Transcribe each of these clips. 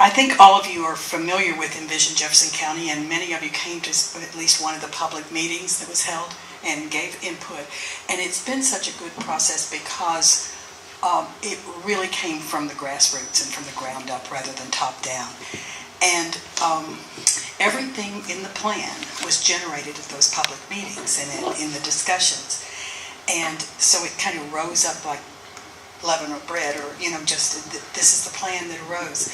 I think all of you are familiar with Envision Jefferson County, and many of you came to at least one of the public meetings that was held and gave input. And it's been such a good process because it really came from the grassroots and from the ground up rather than top down. And everything in the plan was generated at those public meetings and in the discussions. And so it kind of rose up like leaven or bread, or, just this is the plan that arose.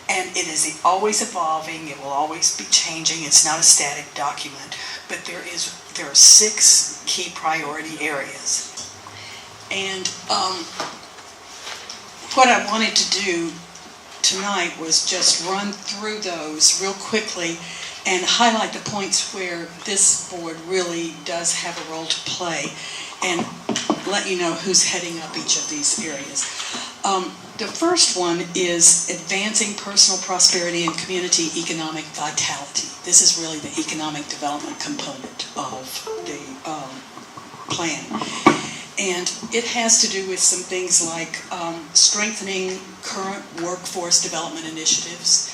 And it is always evolving. It will always be changing. It's not a static document. But there are 6 key priority areas. And what I wanted to do tonight was just run through those real quickly and highlight the points where this board really does have a role to play and let you know who's heading up each of these areas. The first one is advancing personal prosperity and community economic vitality. This is really the economic development component of the plan. And it has to do with some things like strengthening current workforce development initiatives,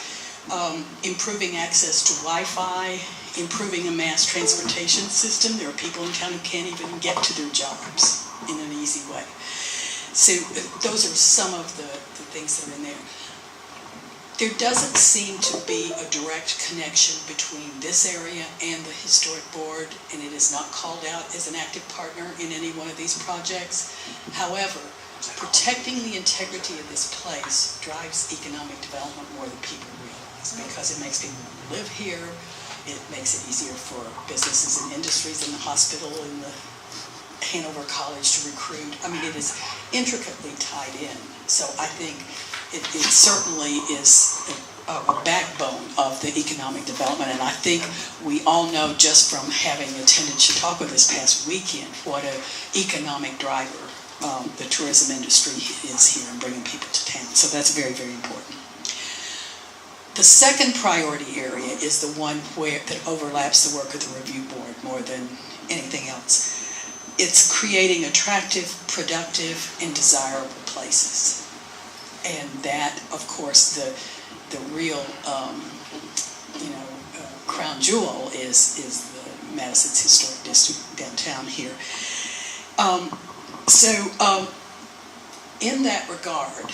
improving access to Wi-Fi, improving a mass transportation system. There are people in town who can't even get to their jobs in an easy way. So those are some of the things that are in there. There doesn't seem to be a direct connection between this area and the historic board, and it is not called out as an active partner in any one of these projects. However, protecting the integrity of this place drives economic development more than people realize, because it makes people live here. It makes it easier for businesses and industries in the hospital and the Hanover College to recruit. I mean, it is intricately tied in. So I think it certainly is a backbone of the economic development. And I think we all know just from having attended Chautauqua this past weekend what an economic driver the tourism industry is here and bringing people to town. So that's very, very important. The second priority area is the one that overlaps the work of the review board more than anything else. It's creating attractive, productive, and desirable places. And that, of course, the real crown jewel is the Madison's historic district downtown here. In that regard,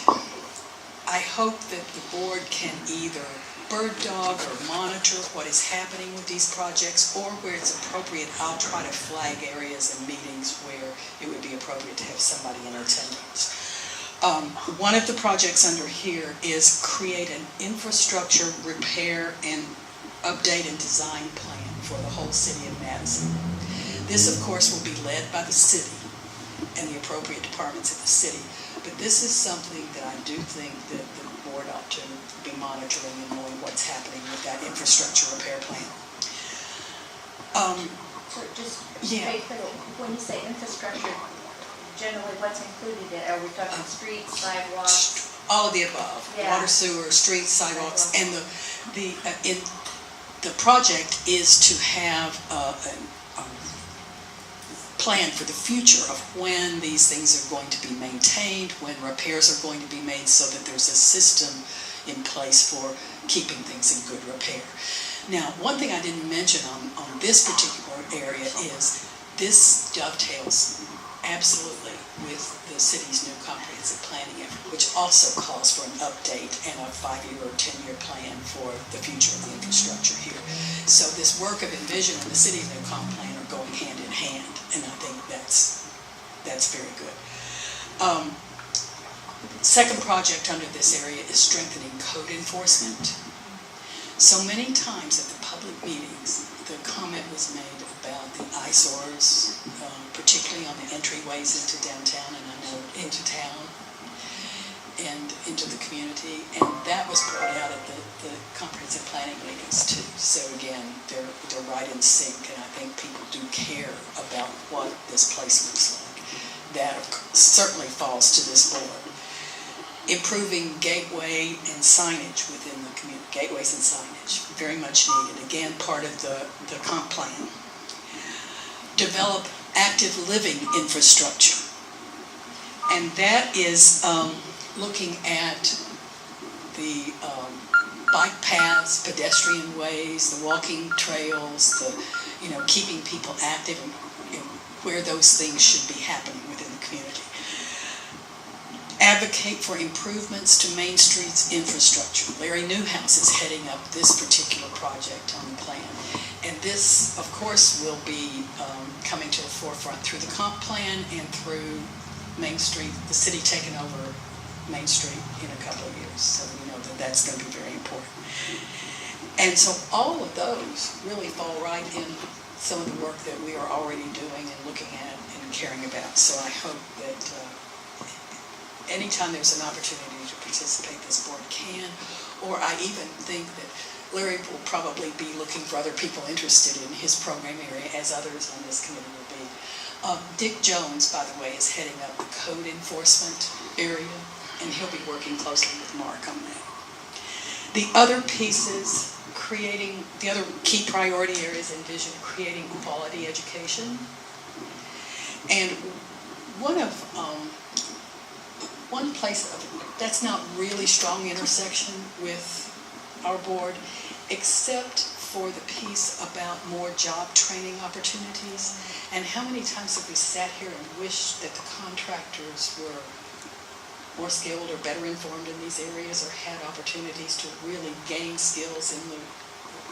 I hope that the board can either bird dog or monitor what is happening with these projects, or where it's appropriate, I'll try to flag areas and meetings where it would be appropriate to have somebody in attendance. One of the projects under here is create an infrastructure repair and update and design plan for the whole city of Madison. This, of course, will be led by the city and the appropriate departments of the city. But this is something that I do think that the board ought to be monitoring and knowing what's happening with that infrastructure repair plan. So just when you say infrastructure, generally what's included in it? Are we talking streets, sidewalks? All of the above. Yeah. Water, sewer, streets, sidewalks. And the project is to have a plan for the future of when these things are going to be maintained, when repairs are going to be made, so that there's a system in place for keeping things in good repair. Now, one thing I didn't mention on this particular area is this dovetails absolutely with the city's new comprehensive planning effort, which also calls for an update and a 5-year or 10-year plan for the future of the infrastructure here. So this work of Envision and the city's new comp plan are going hand in hand, and I think that's very good. Second project under this area is strengthening code enforcement. So many times at the public meetings, the comment was made about the eyesores, particularly on the entryways into downtown and I know into town and into the community, and that was brought out at the comprehensive planning meetings too. So again, they're right in sync, and I think people do care about what this place looks like. That certainly falls to this board. Improving gateway and signage within the community. Gateways and signage, very much needed. Again, part of the comp plan. Develop active living infrastructure. And that is looking at the bike paths, pedestrian ways, the walking trails, the, keeping people active and where those things should be happening within the community. Advocate for improvements to Main Street's infrastructure. Larry Newhouse is heading up this particular project on the plan. And this, of course, will be coming to the forefront through the comp plan and through Main Street, the city taking over Main Street in a couple of years. So we know that that's going to be very important. And so all of those really fall right in some of the work that we are already doing and looking at and caring about. So I hope that anytime there's an opportunity to participate, this board can, or I even think that Larry will probably be looking for other people interested in his program area, as others on this committee will be. Dick Jones, by the way, is heading up the code enforcement area, and he'll be working closely with Mark on that. The other pieces, the other key priority areas in Envision, creating quality education. And one place that's not really strong intersection with our board, except for the piece about more job training opportunities. And how many times have we sat here and wished that the contractors were more skilled or better informed in these areas, or had opportunities to really gain skills in the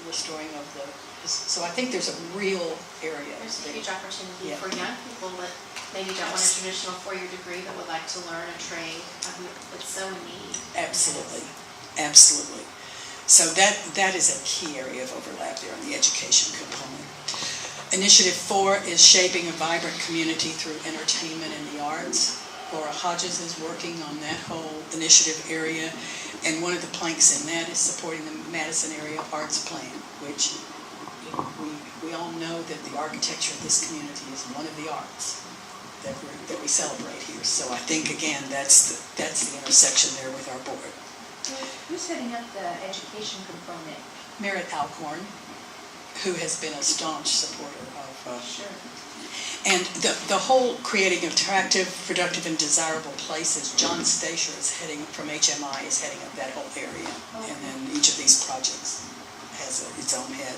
restoring of the... So I think there's a real area. There's a huge opportunity for young people that maybe don't want a Yes. traditional four-year degree but would like to learn a trade. It's so neat. Absolutely, absolutely. So that is a key area of overlap there on the education component. Initiative 4 is shaping a vibrant community through entertainment and the arts. Laura Hodges is working on that whole initiative area, and one of the planks in that is supporting the Madison Area Arts Plan, which we all know that the architecture of this community is one of the arts that we celebrate here. So I think, again, that's the intersection there with our board. Who's heading up the education component? Merritt Alcorn, who has been a staunch supporter of... Sure. And the whole creating attractive, productive, and desirable places, John Stasher is heading, from HMI, is heading up that whole area. Okay. And then each of these projects has its own head.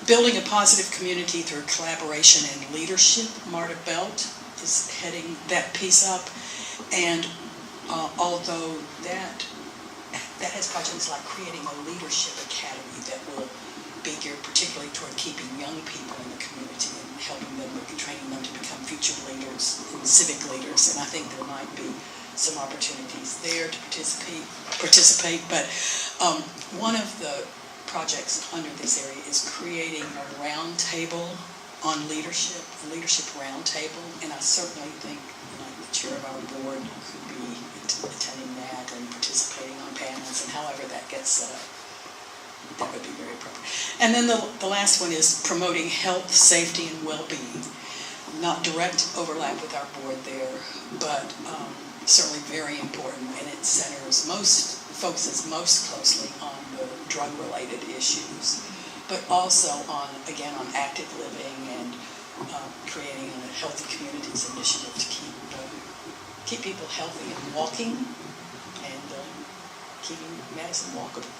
Building a positive community through collaboration and leadership, Marta Belt is heading that piece up. And although that has projects like creating a leadership academy that will be geared particularly toward keeping young people in the community and helping them, training them to become future leaders and civic leaders. And I think there might be some opportunities there to participate. But one of the projects under this area is creating a round table on leadership, a leadership round table. And I certainly think the chair of our board could be attending that and participating on panels, and however that gets set up. That would be very appropriate. And then the last one is promoting health, safety, and well-being. Not direct overlap with our board there, but certainly very important, and it focuses most closely on the drug-related issues, but also on active living and creating a healthy communities initiative to keep people healthy and walking, and keeping Madison walkable.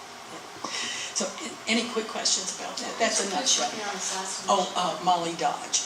So, any quick questions about that? That's a nutshell. Who's working on this last Molly Dodge.